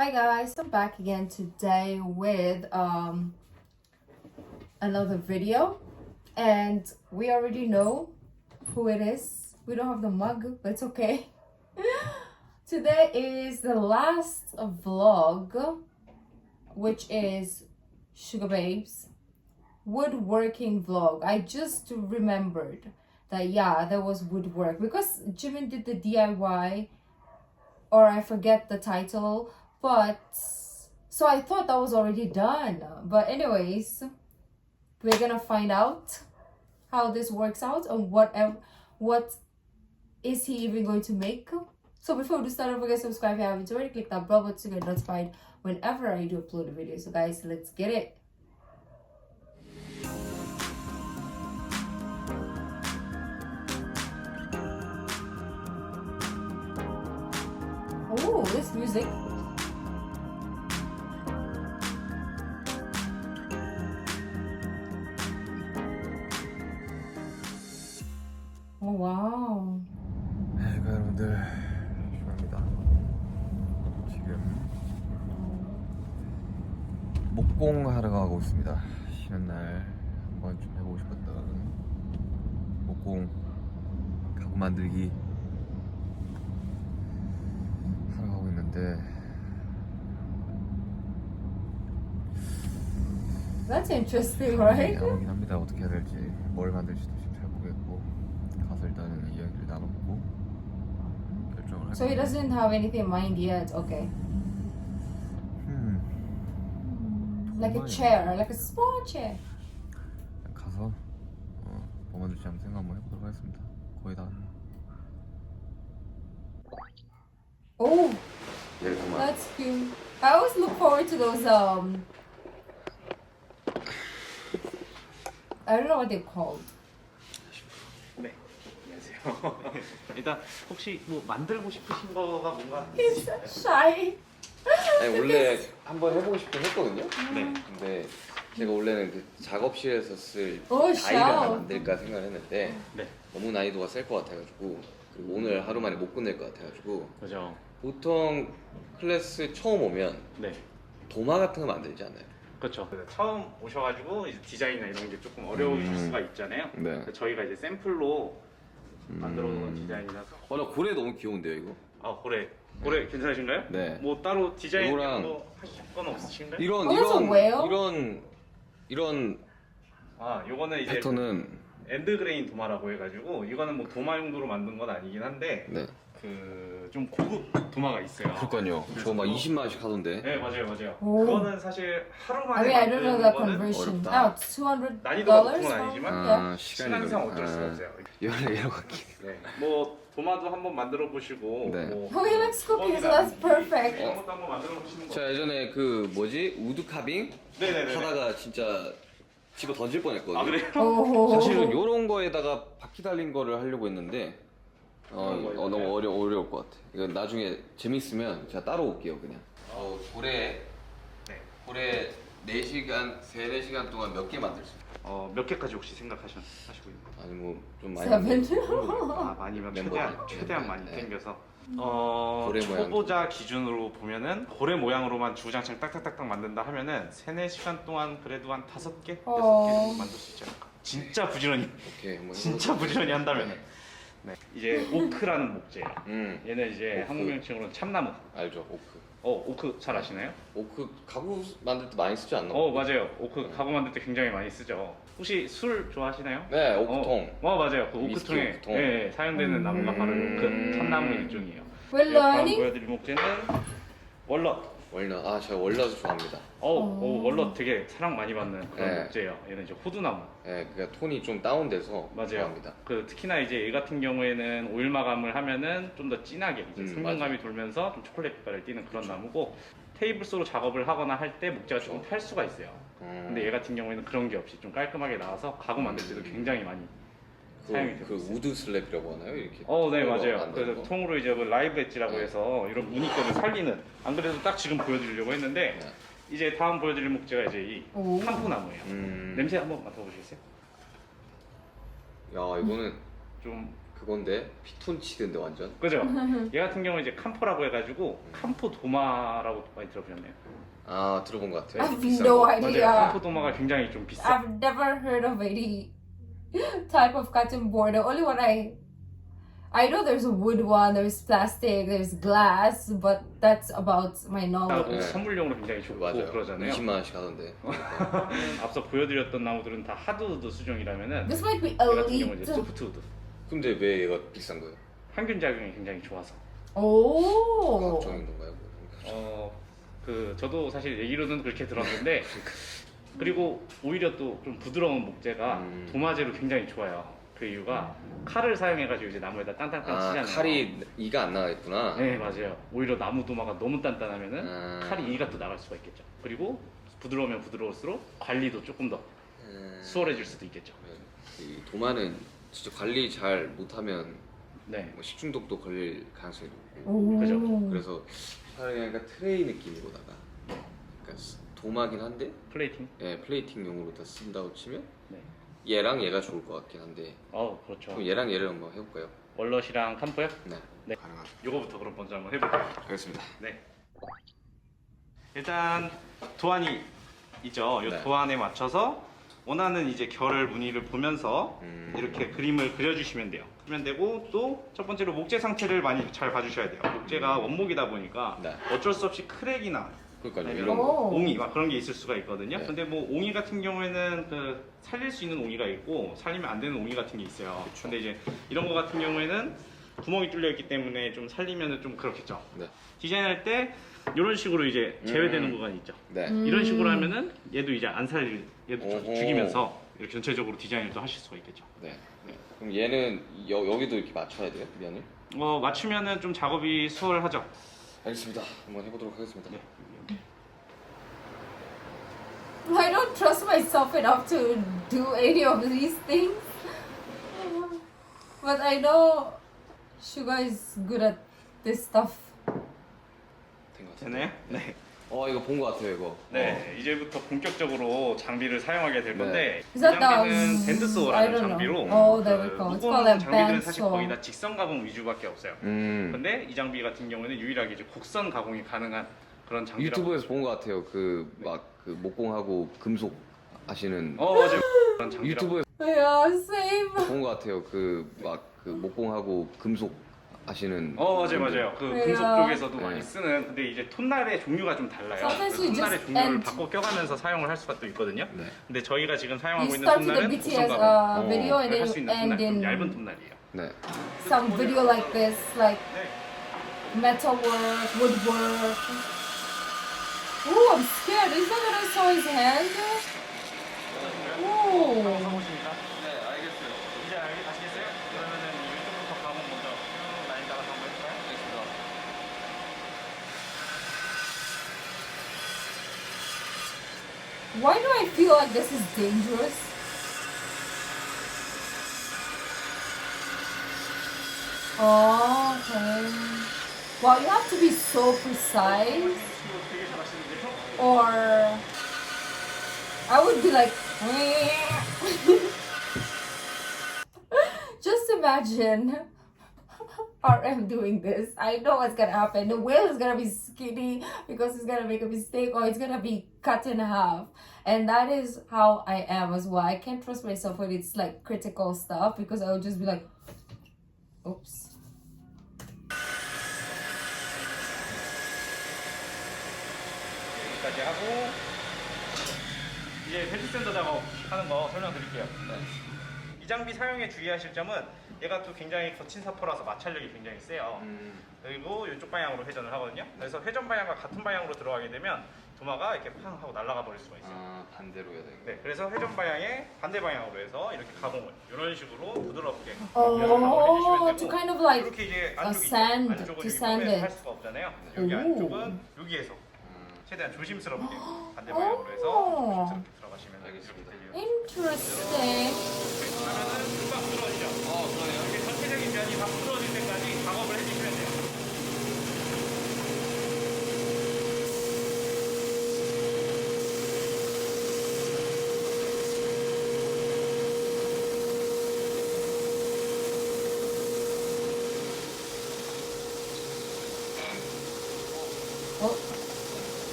Hi guys, I'm back again today with another video, and we already know who it is. We don't have the mug, but it's okay. Today is the last vlog, which is Sugar Babes woodworking vlog. I just remembered that there was woodwork because Jimin did the DIY, or I forget the title, but so I thought that was already done. But anyways, we're gonna find out how this works out and what is he even going to make. So before we start, don't forget to subscribe if you haven't already. Click that bell button to get notified whenever I do upload a video. So guys, let's get it. Oh, this music. Oh, wow. 안녕하십니까 여러분들, 슈가입니다. 지금 목공하러 가고 있습니다. 쉬는 날 한번 좀 해보고 싶었던 목공 가구 만들기 하러 가고 있는데, That's interesting, right? 나오긴 합니다. 어떻게 해야 될지, 뭘 만들지도 지금 잘 모르겠고, 가서 일단은 이야기를 나눠보고 결정을 할게요. So he doesn't have anything in mind yet. Okay. Like a chair, like a small chair. 가서 뭐 만들지 한번 생각 한번 해보도록 하겠습니다. 거의 다. Oh, 예, 그만. that's cute. I always look forward to those I don't know what they're called. 네, 안녕하세요. 일단 혹시 뭐 만들고 싶으신 거가 뭔가 He's so shy. 아니, 원래 한번 해보고 싶긴 했거든요. 네. 근데 제가 원래는 그 작업실에서 쓸 오, 다이를 하나 샤워. 만들까 생각을 했는데 네. 너무 난이도가 셀 것 같아가지고, 그리고 오늘 하루 만에 못 끝낼 것 같아가지고, 그죠. 보통 클래스 처음 오면 네. 도마 같은 거 만들지 않아요? 그렇죠. 처음 오셔가지고 이제 디자인이나 이런 게 조금 어려우실 수가 있잖아요. 네. 그래서 저희가 이제 샘플로 만들어 놓은 디자인이라서. 나 고래 너무 귀여운데요, 이거? 아, 고래 괜찮으신가요? 네. 뭐 따로 디자인 이거랑 같은 거 하실 건 없으신가요? 그래서 왜요? 이런 아, 요거는 이제 패턴은 엔드 그레인 도마라고 해가지고 이거는 뭐 도마 용도로 만든 건 아니긴 한데 네. 그 좀 고급 도마가 있어요. 그러니까요. 저거 막 20만 원씩 하던데. 네, 맞아요. 오. 그거는 사실 하루 I 만에 mean, I don't know 만드는 the 거는 conversion. 어렵다. Oh, $200. 난이도가 보통은 아니지만 Yeah. 시간상 어쩔 수 없어요. 여러 갖기. 네, 뭐 도마도 한번 만들어 보시고 네. 뭐 Oh, he likes cooking, so that's perfect. 이런 것도 한번 만들어 보시는 거. 제가 예전에 그 뭐지 우드 카빙 네네네. 하다가 진짜 집어 던질 뻔했거든요. 아, 그래요? Oh. 사실은 요런 거에다가 바퀴 달린 거를 하려고 했는데 그런 거 너무 어려울 것 같아. 이거 나중에 재밌으면 제가 따로 올게요 그냥. 고래 네. 4시간, 4시간 동안 몇 개 만들 수 있어요? 몇 개까지 혹시 생각하시고 있는 거? 아니 뭐 좀 많이 Seven. 아, 많이면 멤버들. 최대한 많이 네. 당겨서. 고래 모양. 초보자 기준으로 보면은 고래 모양으로만 주구장창 딱딱딱딱 만든다 하면은 3-4시간 동안 그래도 한 5개? 6개 정도 만들 수 있지 않을까? 진짜 부지런히 오케이 한번 진짜 부지런히 한다면은. 네. 이제 오크라는 목재예요. 얘는 이제 오크. 한국 명칭으로는 참나무. 알죠 오크. 오크 잘 아시나요? 오크 가구 만들 때 많이 쓰지 않나? 맞아요. 오크 가구 만들 때 굉장히 많이 쓰죠. 혹시 술 좋아하시나요? 네 오크통. 맞아요. 그 위스키 오크통에 오크통. 네, 사용되는 나무가 바로 오크 참나무 일종이에요. We're 네, 다음 learning. 보여드릴 목재는 월넛. 월넛. 제가 월넛을 좋아합니다. 월넛 되게 사랑 많이 받는 그런 네. 목재예요. 얘는 이제 호두나무. 네, 그러니까 톤이 좀 다운돼서 맞아요. 좋아합니다. 그 특히나 이제 얘 같은 경우에는 오일 마감을 하면은 좀 더 진하게 이제 성분감이 돌면서 좀 초콜릿 빛깔을 띠는 그런 나무고, 테이블소로 작업을 하거나 할 때 목재가 조금 탈 수가 있어요. 근데 얘 같은 경우에는 그런 게 없이 좀 깔끔하게 나와서 가구 만들 때도 굉장히 많이 사용이 되고 그 있어요. 우드 슬랩이라고 하나요? 이렇게. 네, 통으로 맞아요. 만드는 그래서 거? 통으로 이제 그 라이브 엣지라고 네. 해서 이런 무늬권을 살리는, 안 그래도 딱 지금 보여드리려고 했는데 네. 이제 다음 보여드릴 목재가 이제 이 오. 한푸나무예요. 냄새 한번 맡아보시겠어요? 야 이거는 좀 그건데 피톤치드인데 완전. 그죠? 얘 같은 경우는 이제 캄포라고 해가지고 캄포 도마라고 많이 들어보셨나요? 아 들어본 것 같아요. I've 비싼 no 거. idea. 맞아요. Yeah. 캄포 도마가 굉장히 좀 비싸. I've never heard of any type of cotton board. The only one I know there's a wood one, there's plastic, there's glass, but that's about my knowledge. 네. 선물용으로 굉장히 좋고 맞아요. 그러잖아요. 20만 원씩 하던데. 앞서 보여드렸던 나무들은 다 하드우드 수종이라면은 This might be 얘 같은 경우는 이제 elite. 소프트우드. 근데 왜 얘가 비싼 거예요? 항균 작용이 굉장히 좋아서. Oh. 과학적인 건가요? 저도 사실 얘기로는 그렇게 들었는데 그리고 오히려 또 좀 부드러운 목재가 도마재로 굉장히 좋아요. 그 이유가 칼을 사용해가지고 이제 나무에다 땅땅땅 아 치잖아요. 칼이 이가 안 나가겠구나. 네 맞아요. 오히려 나무 도마가 너무 단단하면은 아. 칼이 이가 또 나갈 수가 있겠죠. 그리고 부드러우면 부드러울수록 관리도 조금 더 수월해질 수도 있겠죠. 이 도마는 진짜 관리 잘 못하면 네. 뭐 식중독도 걸릴 가능성이 높고. Oh. 그죠. 그래서 차라리 약간 트레이 느낌으로다가 그러니까 도마긴 한데 플레이팅. 예, 플레이팅용으로 다 쓴다고 치면 네. 얘랑 얘가 좋을 것 같긴 한데 그렇죠. 그럼 얘랑 얘를 한번 해볼까요? 월넛이랑 캄포요? 네, 네. 가능하죠. 요거부터 그럼 먼저 한번 해볼게요. 알겠습니다. 네. 일단 도안이 있죠. 이 네. 도안에 맞춰서 원하는 이제 결을 무늬를 보면서 이렇게 그림을 그려주시면 돼요. 그러면 되고 또 첫 번째로 목재 상태를 많이 잘 봐주셔야 돼요. 목재가 원목이다 보니까 네. 어쩔 수 없이 크랙이나 그러니까 아니면 이런 거. 오. 옹이 막 그런 게 있을 수가 있거든요. 네. 근데 뭐 옹이 같은 경우에는 그 살릴 수 있는 옹이가 있고 살리면 안 되는 옹이 같은 게 있어요. 그쵸. 근데 이제 이런 거 같은 경우에는 구멍이 뚫려 있기 때문에 좀 살리면은 좀 그렇겠죠. 네. 디자인할 때 이런 식으로 이제 제외되는 구간이 있죠. 네. 이런 식으로 하면은 얘도 이제 안 살릴 얘도 오호. 죽이면서 이렇게 전체적으로 디자인을 또 하실 수가 있겠죠. 네. 그럼 얘는 여기도 이렇게 맞춰야 돼요, 면을? 맞추면은 좀 작업이 수월하죠. 알겠습니다. 한번 해보도록 하겠습니다. 네. I don't trust myself enough to do any of these things. But I know Suga is good at this stuff. 된 것 같아요. 되나요? 네. 이거 본 것 같아요, 이거. 네, 이제부터 본격적으로 장비를 사용하게 될 네. 건데 이 Is that the- 장비는 I 밴드소라는 don't 장비로 know. Oh, there we go. It's called 무거운 a 장비들은 사실 bandsaw. 거의 다 직선 가공 위주밖에 없어요. 근데 이 장비 같은 경우에는 유일하게 이제 곡선 가공이 가능한 그런 장비라고. 유튜브에서 본 것 같아요. 그 목공하고 금속 하시는 맞아요. 그런 장비라고. 유튜브에서 Yeah, same. 본 것 같아요. 그 목공하고 금속 하시는 맞아요. 그 네. 금속 쪽에서도 네. 많이 쓰는. 근데 이제 톤날의 종류가 좀 달라요. Sometimes 그래서 you 톤날의 just 종류를 end. 바꿔 껴가면서 사용을 할 수가 또 있거든요. 네. 근데 저희가 지금 사용하고 You 있는 started the 톤날은 BTS 곡선 가공. video and 할 수 then 있는 톤날, end 좀 얇은 in 톤날이에요. 네. some video like this, like 네. metal work, woodwork. Ooh, I'm scared. Is that what I saw his hand? Ooh. 써보십니까? 네, 알겠어요. 이제 아시겠어요? 그러면은 이쪽부터 가공 먼저 쭉 라인 따라서 한번 해볼까요? 알겠습니다. Why do I feel like this is dangerous? Oh, okay. Well, you have to be so precise, 되게 잘하시는데요? or I would be like, just imagine RM doing this. I know what's gonna happen. The whale is gonna be skinny because he's gonna make a mistake, or it's gonna be cut in half. And that is how I am as well. I can't trust myself when it's like critical stuff because I'll just be like, oops. 여기까지 하고 이제 헬스센터 작업 하는 거 설명드릴게요. 이 장비 사용에 주의하실 점은 얘가 또 굉장히 거친 사포라서 마찰력이 굉장히 세요. 그리고 이쪽 방향으로 회전을 하거든요. 그래서 회전 방향과 같은 방향으로 들어가게 되면 도마가 이렇게 팡 하고 날아가 버릴 수가 있어요. 반대로 해야 되는 네, 그래서 회전 방향에 반대 방향으로 해서 이렇게 가공을 이런 식으로 부드럽게 Oh, to kind of like 이렇게 이제 a 안쪽이 sand, 안쪽은 to 여기 sand 폼에서 할 it. 수가 없잖아요. 여기 오. 안쪽은 여기에서 최대한 조심스럽게 반대 방향으로 해서 조심스럽게 들어가시면 이렇게 들려요. Interesting. 그러면은 금방 부드러워지죠. 이렇게 전체적인 면이 다 부드러워질 때까지 작업을 해주시면 돼요.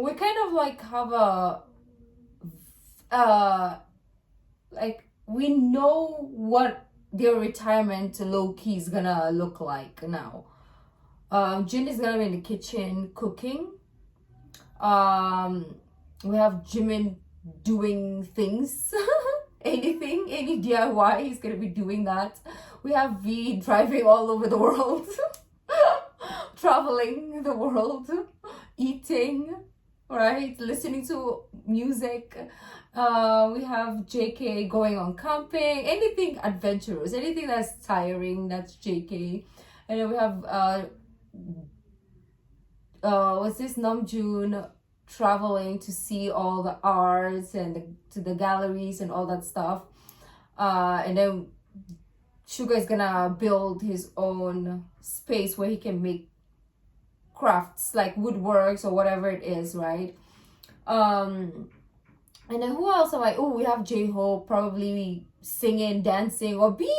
we kind of like have a like we know what their retirement low key is gonna look like now. Jin is gonna be in the kitchen cooking. We have Jimin doing things. Anything, any DIY, he's gonna be doing that. We have V driving all over the world, traveling the world, eating, right? Listening to music. We have JK going on camping, anything adventurous, anything that's tiring, that's JK. And then we have what's this, Namjoon traveling to see all the arts and to the galleries and all that stuff. And then Suga is gonna build his own space where he can make crafts like woodworks or whatever it is, right? And then who else am I? Oh, we have J-Hope probably singing, dancing, or be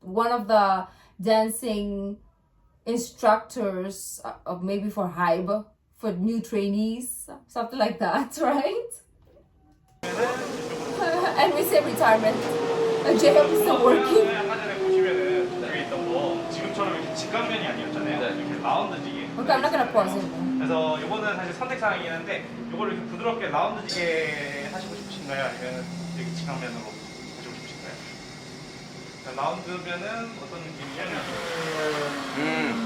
one of the dancing instructors of maybe for HYBE, for new trainees, something like that, right? And we say retirement. J-Hope is still working. 아까 전에 보시면은 여기 있던 거 지금처럼 이렇게 직각면이 아니었잖아요. 이렇게 라운드지게. Okay, I'm not gonna pause it. 그래서 요거는 사실 선택 사항이긴 한데 요거를 이렇게 부드럽게 라운드지게 하시고 싶으신가요? 아니면 이렇게 직각면으로 하시고 싶으신가요? 라운드면은 어떤 느낌이냐면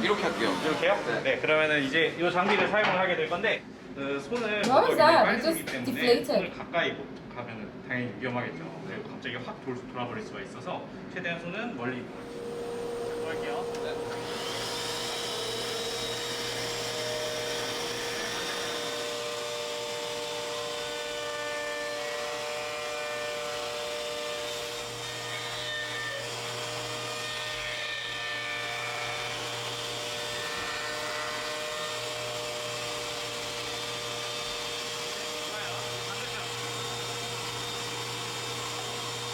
이렇게 할게요. 이렇게요? 네. 네. 그러면은 이제 이 장비를 사용을 하게 될 건데 그 손을 What was that? It 빨리기 just 때문에 deflated. 손을 가까이 가면은 당연히 위험하겠죠. 그리고 갑자기 확 돌아버릴 수가 있어서 최대한 손은 멀리 할게요.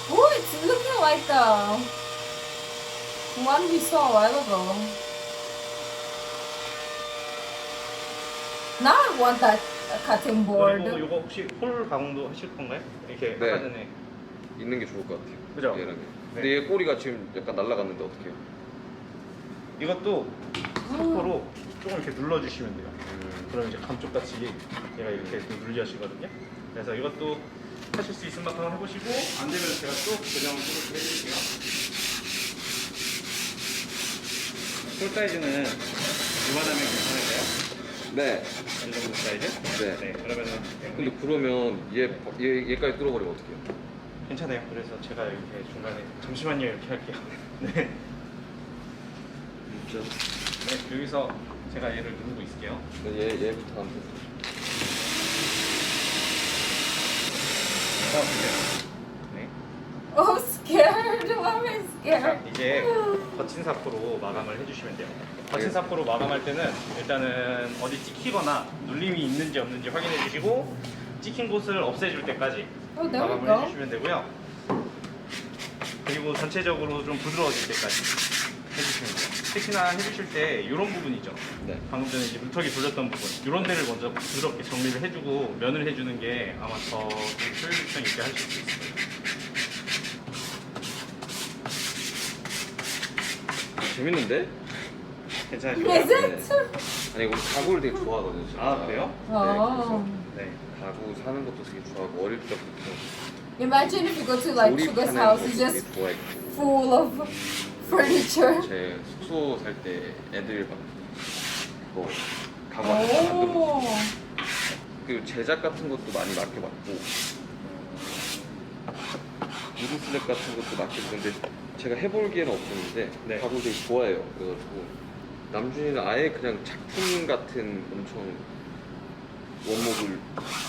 Oh, it's looking like the one we saw a while ago. Now I want that cutting board. 그리고 이거 혹시 홀 가공도 하실 건가요? 이렇게 네. 아까 전에 있는 게 좋을 것 같아요. 그죠? 얘랑. 근데 얘 꼬리가 지금 약간 날아갔는데 어떡해요? 이것도 스토퍼로 조금 이렇게 눌러주시면 돼요. 음. 그럼 이제 감쪽같이 얘가 이렇게 또 눌려지거든요. 그래서 이것도 하실 수 있을 만큼 해보시고 안 되면 제가 또 고정을 또 해드릴게요. 홀 사이즈는 이만하면 괜찮을까요? 네. 이 정도 사이즈? 네. 네. 그러면은 근데 그러면 얘까지 뚫어버리면 어떡해요? 괜찮아요. 그래서 제가 이렇게 중간에 잠시만요 이렇게 할게요. 네. 진짜. 네. 여기서 제가 얘를 누르고 있을게요. 얘부터 하면 돼요. 네. Oh, scared. Why am I 자, scared? 이제 거친 사포로 마감을 해주시면 돼요. 거친 사포로 마감할 때는 일단은 어디 찍히거나 눌림이 있는지 없는지 확인해 주시고 찍힌 곳을 없애줄 때까지 Oh, there we 마감을 go. 해주시면 되고요. 그리고 전체적으로 좀 부드러워질 때까지 해주시면 돼요. 특히나 해주실 때 이런 부분이죠. 네. 방금 전에 이제 물턱이 돌렸던 부분 이런 데를 먼저 부드럽게 정리를 해주고 면을 해주는 게 아마 더 효율성 있게 하실 수 있을 거예요. 재밌는데? 괜찮으시고요? Is it? 아니 이거 가구를 되게 좋아하거든요. 진짜. 아 그래요? Oh. 네. 가구 사는 것도 되게 좋아하고 어릴 때부터 Imagine if you go to like Suga's 조립하는 house, 것도 it's 되게 just 좋아했고 full of furniture. 제 숙소 살 때 애들 뭐 가구 하나 만들고 Oh. 그리고 제작 같은 것도 많이 맡겨봤고 무드 슬랩 같은 것도 맡겨보고 근데 제가 해볼 기회는 없었는데 네. 가구 되게 좋아해요. 그래가지고 남준이는 아예 그냥 작품 같은 엄청 원목을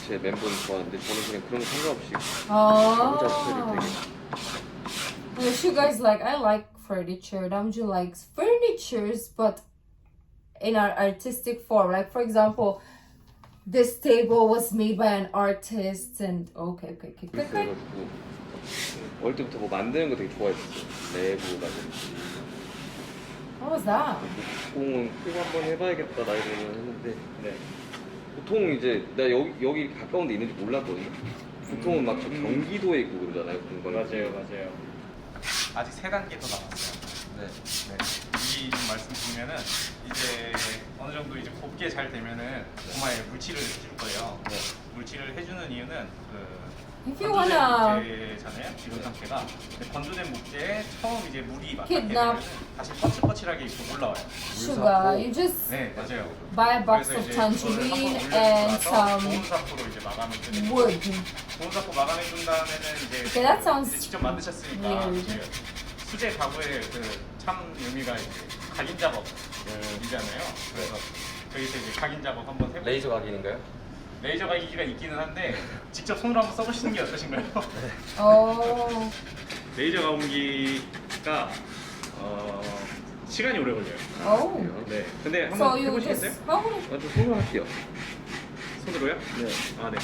제 멤버는 좋아하는데 저는 그냥 그런 거 상관없이 가구 자체를 Oh. 되게 Well, Suga is like, I like furniture. Namjoon likes furnitures, but in an artistic form. Like, for example, this table was made by an artist, and okay. 그래가지고 어릴 때부터 뭐 만드는 거 되게 좋아했었어요. 레고 만드는 What was that? 공은 꼭 한번 해봐야겠다 나이 들면 했는데 네. 보통 이제 나 여기 이렇게 가까운 데 있는지 몰랐거든요. 보통은 막 저 경기도에 있고 그러잖아요. 공부하는 맞아요. 아직 3단계 더 남았어요. 네. 이 말씀드리면은 이제 어느 정도 이제 곱게 잘 되면은 고마에 물칠을 해줄 거예요. 네. 물칠을 해주는 이유는 If you wanna 목재잖아요. 지금 상태가. 근데 건조된 목재에 처음 이제 물이 맞닿게 Kidnap. 되면은 다시 거칠거칠하게 이렇게 올라와요. sugar, you just 네, 맞아요. buy a box 그래서 of 이제 tangerine 그거를 and 한번 올려서 some 고운 사포로 이제 마감해 주는 wood. 고운 사포 마감해 준 다음에는 이제 Okay, that sounds 이제 직접 만드셨으니까 weird. 이제 수제 가구의 그 참 의미가 이제 각인 작업이잖아요. 그래서 여기서 이제 각인 작업 한번 해보세요. 레이저 각인인가요? 레이저 각인기가 있기는 한데 직접 손으로 한번 써보시는 게 어떠신가요? Oh, 레이저 가공기가 시간이 오래 걸려요. oh. 네. 근데 So 한번 you 해보시겠어요? just how would 저 손으로 할게요. 손으로요? 네. 아 네.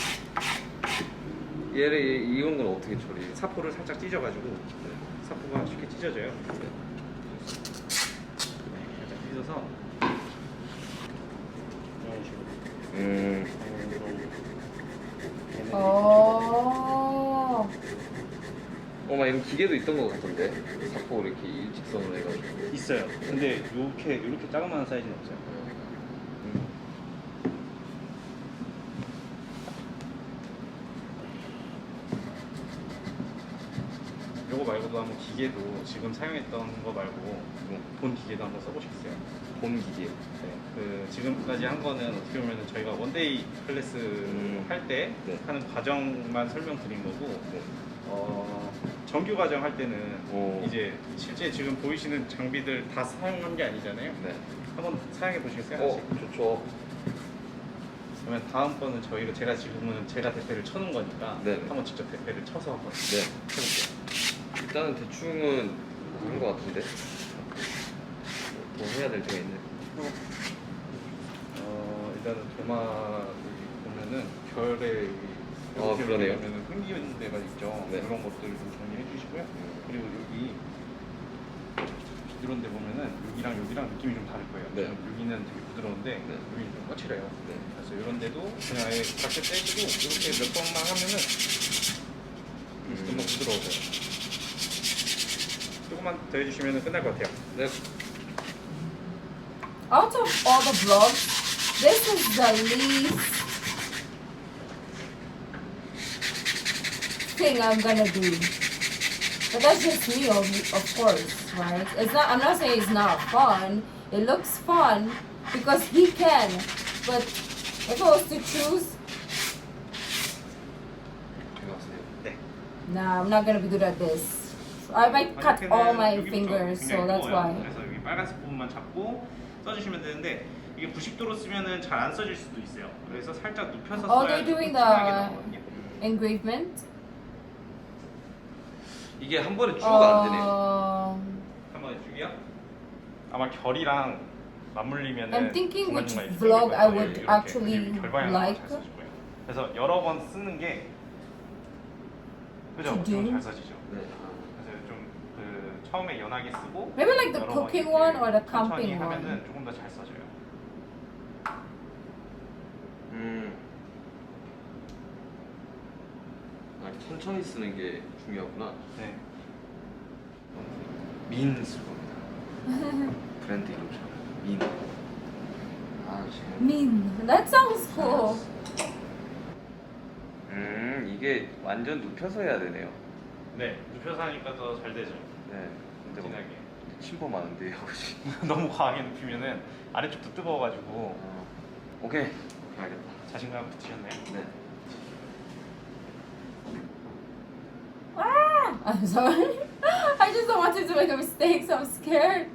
얘를 이런 건 어떻게 처리해요? 사포를 살짝 찢어가지고 사포가 쉽게 찢어져요. 살짝 찢어서 이런 식으로. oh. 막 이런 기계도 있던 것 같던데. 사포 이렇게 일직선으로 해가지고. 있어요. 근데 이렇게 작은 사이즈는 없어요. 요거 말고도 한번 기계도 지금 사용했던 거 말고 본 기계도 한번 써보시겠어요? 본 기계. 네, 그 지금까지 한 거는 어떻게 보면 저희가 원데이 클래스 할 때 네. 하는 과정만 설명드린 거고 네. 정규 과정 할 때는 오. 이제 실제 지금 보이시는 장비들 다 사용한 게 아니잖아요. 네. 한번 사용해 보시겠어요? 하나씩? 좋죠. 그러면 다음번은 제가 지금은 제가 대패를 쳐놓은 거니까 네. 한번 직접 대패를 쳐서 한번 네. 해볼게요. 일단은 대충은 한 것 같은데. 더 해야 될 때가 있네. 일단은 도마 보면은 별에 그러네요. 보면은 흥기는 데가 있죠. 네. 이런 것들 좀 정리해 주시고요. 그리고 여기 이런 데 보면은 여기랑 느낌이 좀 다를 거예요. 네. 여기는 되게 부드러운데 네. 여기는 좀 거칠해요. 네. 그래서 이런 데도 그냥 아예 작게 떼시고 이렇게 몇 번만 하면은 금방 부드러워져요. 조금만 더 해주시면 끝날 것 같아요. 네. Out of all the vlogs, this is the least thing I'm gonna do. But that's just me, of course, right? It's not. I'm not saying it's not fun. It looks fun because he can. But if I was to choose, 네. nah, I'm not gonna be good at this. I might cut all my fingers, so that's why. 그래서 여기 빨간색 부분만 잡고 써주시면 되는데 이게 90도로 쓰면은 잘 안 써질 수도 있어요. 그래서 살짝 눕혀서 Oh, 써야 they're doing 편하게 the 나오거든요. engravement. 이게 한 번에 추가가 안 되네요. 한번 해주기요. 아마 결이랑 맞물리면은 I'm thinking which 중간중간 이렇게 vlog I 써질 would 거예요. actually 이렇게 결 방향으로 like 잘 써질 거예요. 그래서 여러 번 쓰는 게 그죠? To do? 잘 써지죠. 네. 그래서 좀 그 처음에 연하게 쓰고 Maybe like the 여러 번 cooking 이렇게 one or the 천천히 camping one. 하면은 조금 더 잘 써져요. 천천히 쓰는 게 중요하구나. 네. 민 쓸 겁니다. 브랜드 이름처럼 민. 지금. Mean. That sounds cool. 이게 완전 눕혀서 해야 되네요. 네, 눕혀서 하니까 더 잘 되죠. 네. 근데 뭐 진하게. 침범하는데요, 혹시? 너무 과하게 눕히면은 아래쪽도 뜨거워가지고 오케이. 알겠다. 자신감 붙으셨나요? 네. Ah! I'm sorry. I just don't want you to make a mistake, so I'm scared.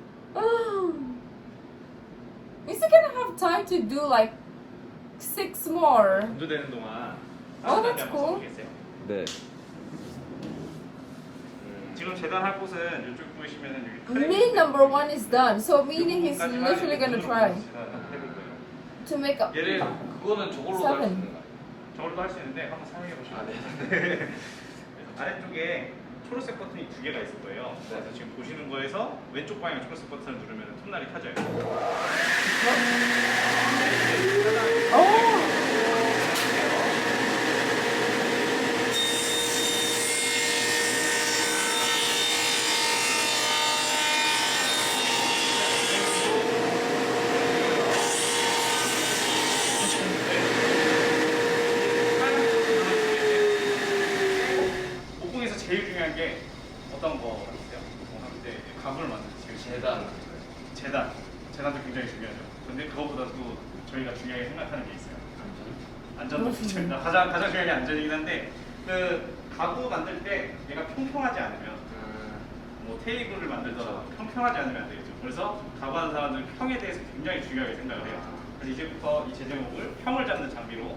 Is he gonna have time to do like 6 more? 건조되는 동안 Oh, 다른 단계 that's 한번 cool. 써보겠어요? 네. 지금 재단할 곳은 이쪽 보시면은 여기 Mean number 1 is done, so meaning he's literally gonna try 해볼 거예요. to make a. 얘를 그거는 저걸로 할 수 Seven. 있는 거예요. 저걸로 할 수 있는데 한번 사용해 보시면 네. 아래쪽에 초록색 버튼이 2개가 있을 거예요. 그래서 지금 보시는 거에서 왼쪽 방향 초록색 버튼을 누르면 톱날이 켜져요. Oh! 재단도 굉장히 중요하죠. 근데 그것보다도 저희가 중요하게 생각하는 게 있어요. 안전도 저희가 가장 중요한 게 안전이긴 한데 그 가구 만들 때 얘가 평평하지 않으면 뭐 테이블을 만들더라도 평평하지 않으면 안 되겠죠. 그래서 가구하는 사람들은 평에 대해서 굉장히 중요하게 생각을 해요. 그래서 이제부터 이 제제목을 평을 잡는 장비로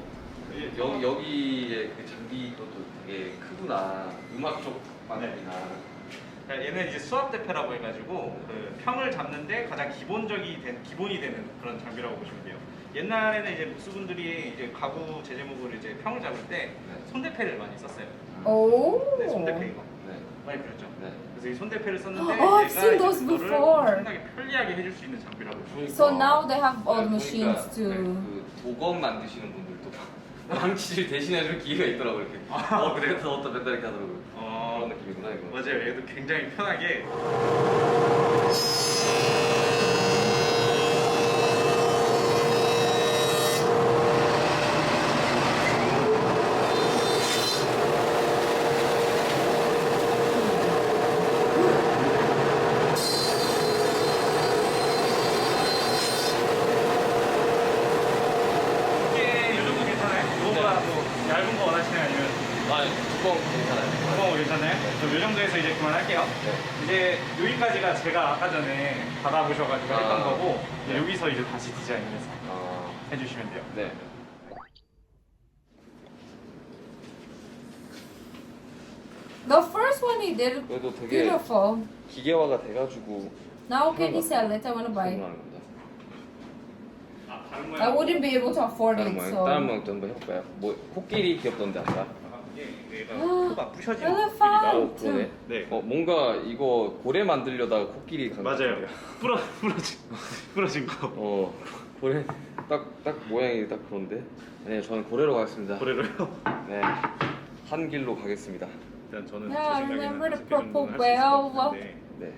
여기에 그 장비 것도 되게 크구나. 음악 쪽 방향이나. 얘는 이제 수압 대패라고 해가지고 그 평을 잡는데 가장 기본이 되는 그런 장비라고 보시면 돼요. 옛날에는 이제 무수분들이 이제 가구 제제목을 이제 평을 잡을 때 손대패를 많이 썼어요. 오. 네, 손대패 이거 네. 많이 그렸죠. 네. 그래서 이 손대패를 썼는데 Oh, I've 얘가 seen those 이제 그거를 before. 엄청나게 편리하게 해줄 수 있는 장비라고 보시면 돼요. So now they have all 그러니까, machines to. 그 도검 만드시는 분들도 방치를 대신해줄 기회가 있더라고 이렇게. 그래서 어떤 맨날 이렇게 하더라고요. 그런 느낌이구나 이거. 맞아요. 얘도 굉장히 편하게 이게 이 정도 괜찮아요? 이거보다 뭐 얇은 거 원하시나요? 아니면 두꺼운 거 괜찮아요. 무거운 거 괜찮아요? 그럼 이 정도에서 이제 그만할게요. 네. 이제 여기까지가 제가 아까 전에 받아보셔가지고 했던 거고 이제 네. 여기서 이제 다시 디자인해서 해주시면 돼요. 네. The first one he did 그래도 되게 beautiful. 기계화가 돼가지고 Now can you sell it? I want to buy it. 성공하는 겁니다. 아, 다른 I wouldn't be able to afford 다른 it. 모양, So. 다른 모양도 한번 해볼까요? 뭐 코끼리 귀엽던데 아까. 얘가 코가 부셔지는 Elephant. 오 그러네. 네. 뭔가 이거 고래 만들려다가 코끼리 간 것 맞아요. 같은데요. 부러진 거. 고래 딱 모양이 딱 그런데. 네, 저는 고래로 가겠습니다. 고래로요? 네, 한 길로 가겠습니다. 일단 저는 Yeah, 제 remember the 생각에는 purple 할수 있을 것 whale? 같은데. 네.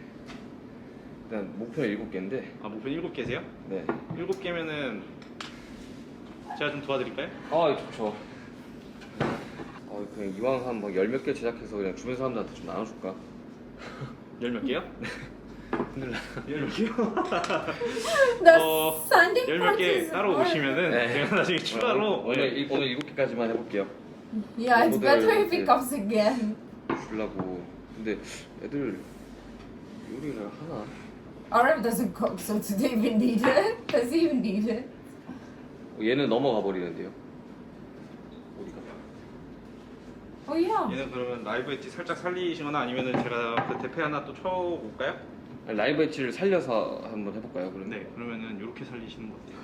일단 목표는 7개인데. 아 목표 7개세요? 네. 7개면은 제가 좀 도와드릴까요? 좋죠. 그냥 이왕 한 뭐 10몇 개 제작해서 그냥 주변 사람들한테 좀 나눠줄까? 10몇 개요? 큰일 나. 10몇 개요? The 어, sanding 10몇 part 개 is 따로 hard. 오시면은 네. 제가 나중에 추가로 오늘 7개까지만 해볼게요. Yeah, it's better if 네. he comes again. 주려고. 근데 애들 요리를 하나? Arab doesn't cook, so do they even need it? Does he even need it? 얘는 넘어가 버리는데요. 우리가. Oh yeah. 얘는 그러면 라이브 엣지 살짝 살리시거나 아니면은 제가 그 대패 하나 또 쳐볼까요? 라이브 엣지를 살려서 한번 해볼까요? 그러면? 네, 그러면은 이렇게 살리시는 거 어때요?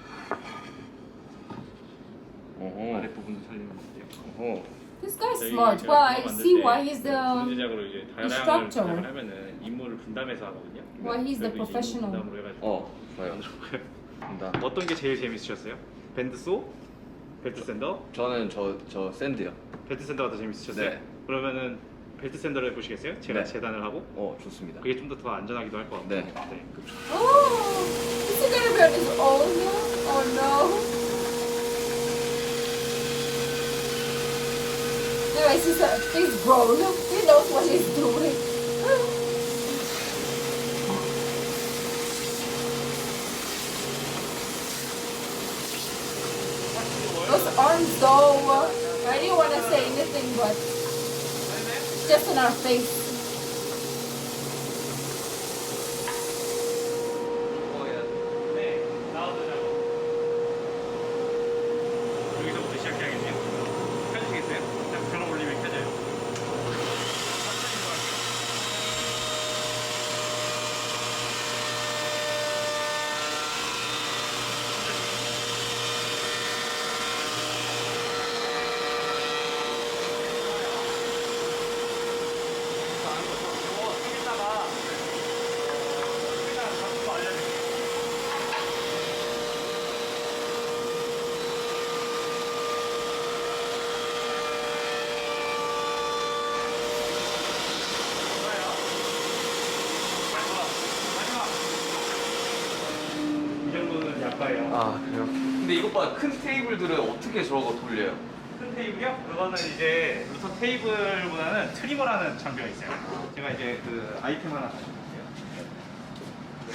어허. 아랫부분도 살리는 거 어때요? 어허. This guy's smart. Well, I see why he's the 제작으로 이제 다양한 instructor. 제작을 하면은 인물을 분담해서 하거든요. why he's the 그래서 이제 professional. 분담으로 해가지고 좋아요. 만들어볼까요? 간다. 어떤 게 제일 재밌으셨어요? 밴드소? 벨트 샌더? 저는 저 샌드요. 벨트 샌더가 더 재밌으셨어요? 네. 그러면은 벨트 샌더를 해보시겠어요? 제가 네. 재단을 하고 좋습니다. 그게 좀 더 안전하기도 할 것 같고. 네. 그렇죠. Oh, is he gonna be on his own? Oh no. Anyways, he's grown. He knows what he's doing. Those arms though, I didn't want to say anything, but it's just in our face. 네, 나와주자고. 여기서부터 시작해야겠네요. 켜주시겠어요? 딱 전원 올리면 켜져요. 이 정도는 약과예요. 그래요? 근데 이것 봐, 큰 테이블들은 어떻게 저거 돌려요? 큰 테이블이요? 그거는 이제 루터 테이블보다는 트리머라는 장비가 있어요. 제가 이제 그 아이템 하나 가져올게요.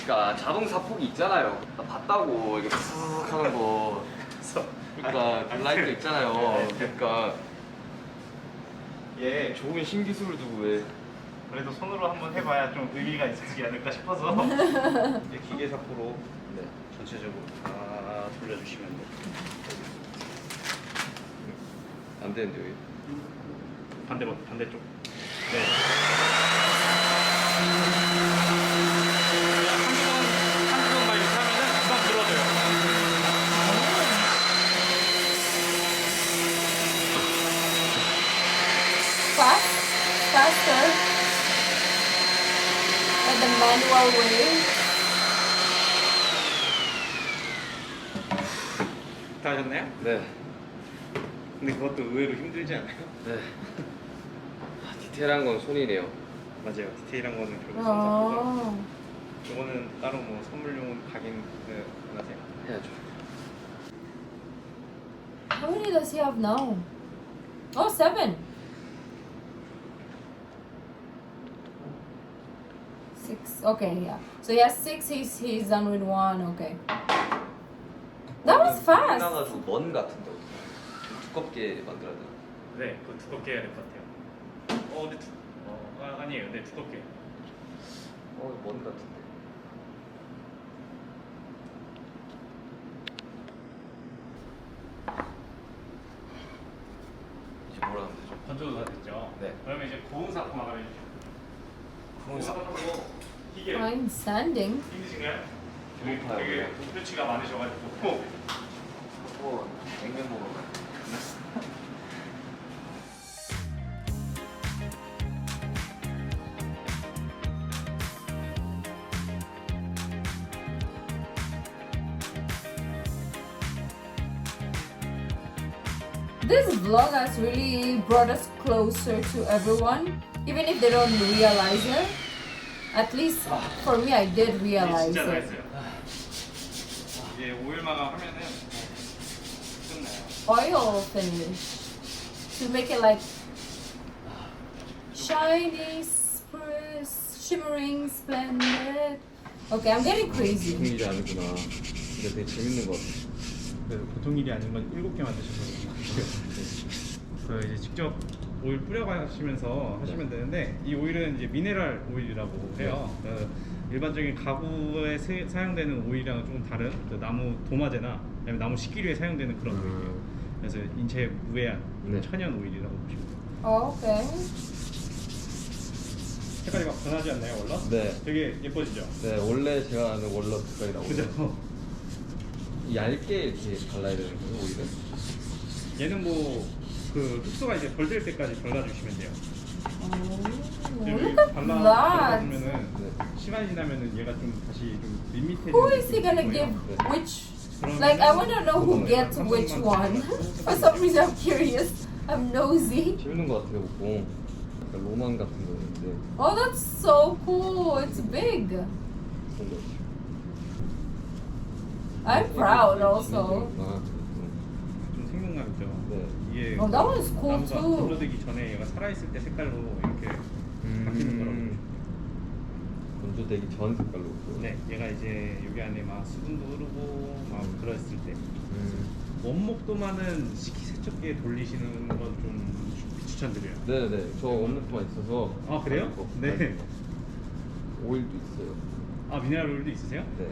그러니까 자동 사폭이 있잖아요. 나 봤다고 이거 푹 하는 거. 그러니까 그 라이트 있잖아요. 그러니까 예. 좋은 신기술을 두고 왜? 그래도 손으로 한번 해봐야 좀 의미가 있지 않을까 싶어서 이제 기계 사포로 네. 전체적으로 다 돌려주시면 돼요. 안 되는데 여기. 반대쪽. 네. 한두 번만 이렇게 하면은 금방 들어져요. Faster. Like the manual way. 다 하셨나요? 네. 근데 그것도 의외로 힘들지 않아요? 네. 디테일한 건 손이네요. 맞아요. 디테일한 거는 결국 손사포가. Oh. 이거는 따로 뭐 선물용 각인 하세요? 해야죠. How many does he have now? Oh, 7. 6. Okay, yeah. So he has 6. He's done with 1. Okay. That was fast. 나가지고 먼 같은데 어떻게? 좀 두껍게 만들어야 되나? 네, 그거 두껍게 해야 될 것 같아요. 근데 아니에요. 네, 두껍게. 먼 같은데. 이제 뭐라 하면 되죠? 건조도 다 됐죠? 네. 그러면 이제 고운 사포 마감해 주시죠. 고운 사포. 이게 I'm standing. 힘드신가요? 배고파요, 되게 그냥. 목표치가 많으셔가지고 냉면 먹으러 가요. This vlog has really brought us closer to everyone, even if they don't realize it. At least for me, I did realize 진짜 다 it. 했어요. 이제 오일 마감하면은 끝나요. Oil finish to make it like shiny, shimmering, splendid. Okay, I'm getting crazy. 일이 아니구나. 근데 되게 재밌는 것 같아. 그래서 보통 일이 아닌 건 7개 만드셔서 그 이제 직접 오일 뿌려가시면서 하시면 되는데 이 오일은 이제 미네랄 오일이라고 해요. 일반적인 가구에 사용되는 오일이랑은 조금 다른 그 나무 도마제나 아니면 나무 식기류에 사용되는 그런 오일이에요. 그래서 인체에 무해한 네. 천연 오일이라고 보시면 돼요. Oh, okay. 색깔이 막 변하지 않나요, 월넛? 네. 되게 예뻐지죠? 네, 원래 제가 아는 월넛 색깔이 나오고. 그죠? 얇게 이렇게 발라야 되는 거예요, 오일은? 얘는 뭐 그 흡수가 이제 덜 될 때까지 발라주시면 돼요. Oh, 여기 look at that. 발라주면은 네. 시간이 지나면은 얘가 좀 다시 좀 밋밋해지는 Who is he gonna 느낌이 give 있어요. which? Like, I want to know who gets which one. For some reason, I'm curious. I'm nosy. 재밌는 것 같아요, 보통. 약간 로망 같은 거였는데 Oh, that's so cool. It's big. 그런 거 같아요. I'm proud also. 좀 생동감 있죠. 네. 이게 Oh, that one's cool 나무가 too. 건조되기 전에 얘가 살아있을 때 색깔로 이렇게 바뀌는 거라고. 건조되기 전 색깔로. 네, 얘가 이제 여기 안에 막 수분도 흐르고 막 그랬을 때 원목도마는 식기세척기에 돌리시는 건 좀 추천드려요. 네네. 저 원목도만 있어서. 아 그래요? 네. 오일도 있어요. 아 미네랄 오일도 있으세요? 네.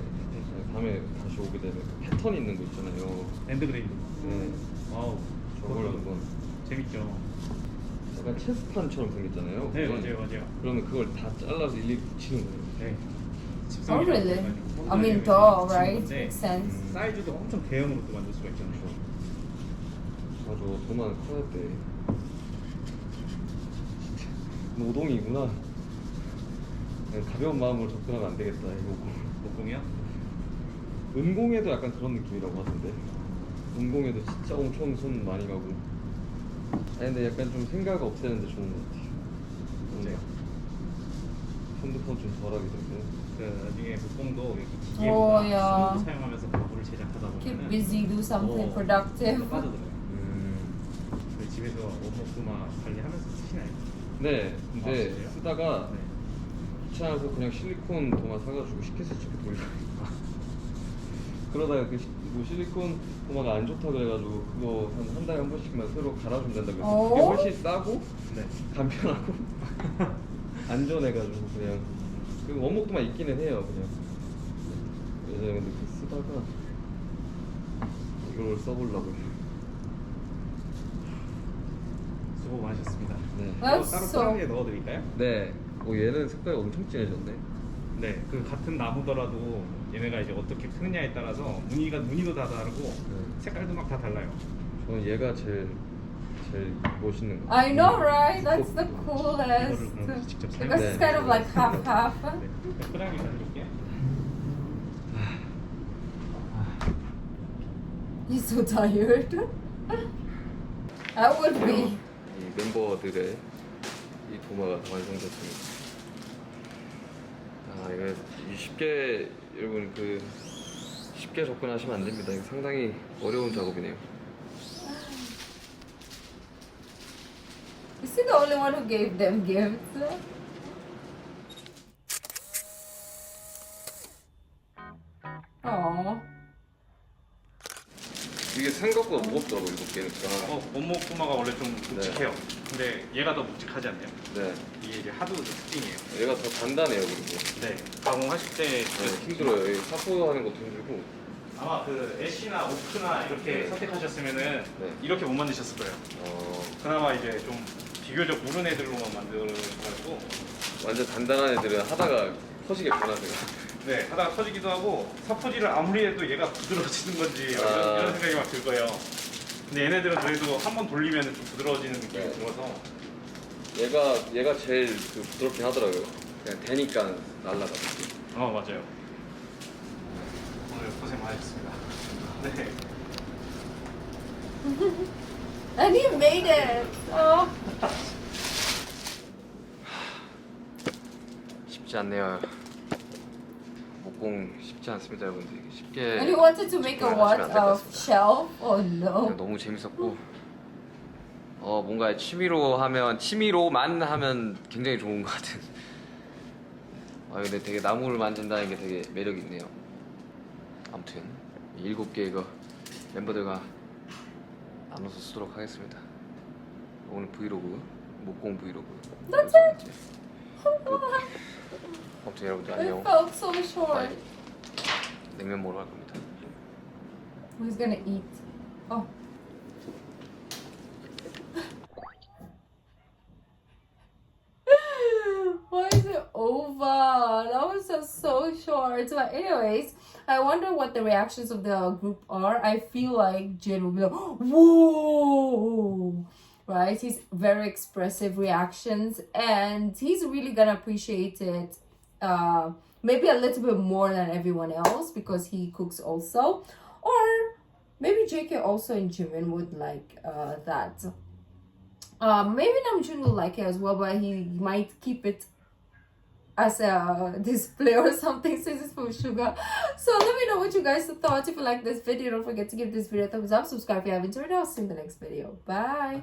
다음에 다시 오게 되면 그 패턴 있는 거 있잖아요. 랜드그레이드. 네. 와우. 저걸 한번. 재밌죠. 약간 체스판처럼 생겼잖아요. 네 그게. 맞아요. 그러면 그걸 다 잘라서 일일이 붙이는 거예요. 네. Oh, really? I mean, duh, right? 네. Makes sense. 사이즈도 엄청 대형으로 또 만들 수가 있잖아요. 맞아. 도만 커야 돼. 노동이구나. 가벼운 마음으로 접근하면 안 되겠다. 이거. 목공이요? 은공에도 약간 그런 느낌이라고 하던데. 은공에도 진짜 엄청 손 많이 가고. 아니 근데 약간 좀 생각 없애는데 좋은 것 같아요. 맞아요. 핸드폰 좀 덜하게 되고. 그 나중에 목공도 이렇게 기계 오, 야. 사용하면서 가구를 제작하다 보면 Keep busy, do something productive. 빠져들어요. 그 집에서 원목도마 관리하면서 쓰시나요? 네, 근데 진짜요? 쓰다가 네. 귀찮아서 그냥 실리콘 도마 사가지고 식혜수집에 돌려. 그러다가 뭐 실리콘 도마가 안 좋다 그래가지고 그거 한 달에 한 번씩만 새로 갈아주면 된다 그래서 그게 훨씬 싸고 네. 간편하고 안전해가지고 그냥 그 원목 도마 있기는 해요 그냥. 예전에 근데 그 쓰다가 이걸 써보려고. 수고 많으셨습니다. 네. 따로 That's 포장지에 넣어드릴까요? 네. 얘는 색깔이 엄청 진해졌네. 네, 그 같은 나무더라도 얘네가 이제 어떻게 크느냐에 따라서 무늬도 다 다르고 색깔도 막 다 달라요. 저는 얘가 제일 멋있는 거. I know, right? That's the coolest. 이거를 그럼 직접 Because it's 네. kind of like half. 네, 포장지 가져올게요. He's so tired. I would be. 이 멤버들의 이 도마가 완성됐습니다. 아 이거 쉽게 여러분 쉽게 접근하시면 안 됩니다. 이거 상당히 어려운 작업이네요. Is he the only one who gave them gifts? Aww. 이게 생각보다 무겁더라고 이거 깨니까. 원목 도마가 원래 좀 묵직해요. 근데 얘가 더 묵직하지 않나요? 네. 이게 이제 하드우드 특징이에요. 얘가 더 단단해요 그리고. 네, 가공하실 때 네, 힘들어요. 이 사포하는 것도 힘들고. 아마 그 애쉬나 오크나 이렇게 네. 선택하셨으면은 네. 이렇게 못 만드셨을 거예요. 그나마 이제 좀 비교적 무른 애들로만 만들어가지고 완전 단단한 애들은 하다가 터지게 변하세요. 네, 하다가 터지기도 하고 사포질을 아무리 해도 얘가 부드러워지는 건지 아. 이런 생각이 막 들 거예요. 근데 얘네들은 그래도 한 번 돌리면 좀 부드러워지는 느낌이 네. 들어서 얘가 제일 부드럽긴 하더라고요. 그냥 되니까 날라가지고. 맞아요. 오늘 고생 많으셨습니다. 네. And he made it. Oh. 쉽지 않네요. 목공 쉽지 않습니다, 여러분들. 쉽게. And he wanted to make a what? 하시면 안될것 A 같습니다. shelf? Oh no. 너무 재밌었고 뭔가 취미로만 하면 굉장히 좋은 것 같은. 근데 되게 나무를 만진다는 게 되게 매력 있네요. 아무튼 7개 이거 멤버들과 나눠서 쓰도록 하겠습니다. 오늘 브이로그 목공 브이로그. That's it. 아무튼 여러분들 It 안녕. felt so short. 냉면 먹으러 갈 겁니다. Who's gonna eat? Oh. Why is it over? That was just so short. But anyways, I wonder what the reactions of the group are. I feel like Jin will be like, whoa! Right? He's very expressive reactions and he's really gonna appreciate it. Maybe a little bit more than everyone else because he cooks also. Or maybe JK also and Jimin would like that. Maybe Namjoon will like it as well, but he might keep it as a display or something since it's from Sugar. So let me know what you guys thought. If you like this video, don't forget to give this video a thumbs up, subscribe if you haven't already. I'll see you in the next video. Bye.